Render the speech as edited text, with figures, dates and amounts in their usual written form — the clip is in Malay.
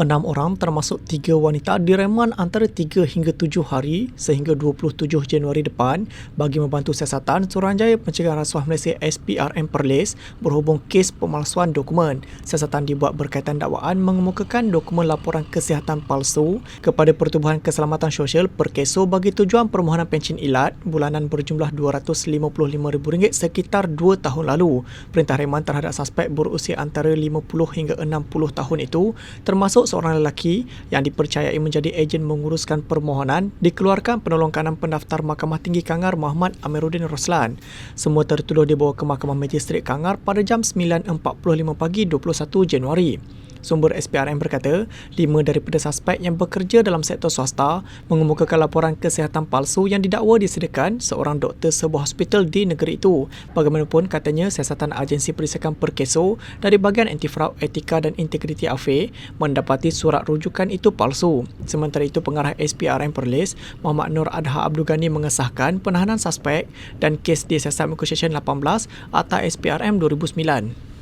6 orang termasuk 3 wanita direman antara 3 hingga 7 hari sehingga 27 Januari depan bagi membantu siasatan Suruhanjaya Pencegahan Rasuah Malaysia SPRM Perlis berhubung kes pemalsuan dokumen. Siasatan dibuat berkaitan dakwaan mengemukakan dokumen laporan kesihatan palsu kepada Pertubuhan Keselamatan Sosial Perkeso bagi tujuan permohonan pencen ilat bulanan berjumlah RM255,000 sekitar 2 tahun lalu. Perintah reman terhadap suspek berusia antara 50 hingga 60 tahun itu termasuk seorang lelaki yang dipercayai menjadi ejen menguruskan permohonan dikeluarkan penolong kanan pendaftar Mahkamah Tinggi Kangar Muhammad Amiruddin Roslan. Semua tertuduh dibawa ke Mahkamah Magistrate Kangar pada jam 9.45 pagi 21 Januari. Sumber SPRM berkata, 5 daripada suspek yang bekerja dalam sektor swasta mengemukakan laporan kesihatan palsu yang didakwa disediakan seorang doktor sebuah hospital di negeri itu. Bagaimanapun, katanya siasatan Agensi Perisakan Perkeso dari Bahagian Anti-Fraud, Etika dan Integriti AFE mendapati surat rujukan itu palsu. Sementara itu, pengarah SPRM Perlis, Muhammad Nur Adha Abdul Ghani mengesahkan penahanan suspek dan kes disiasat Muka Seksyen 18 Akta SPRM 2009.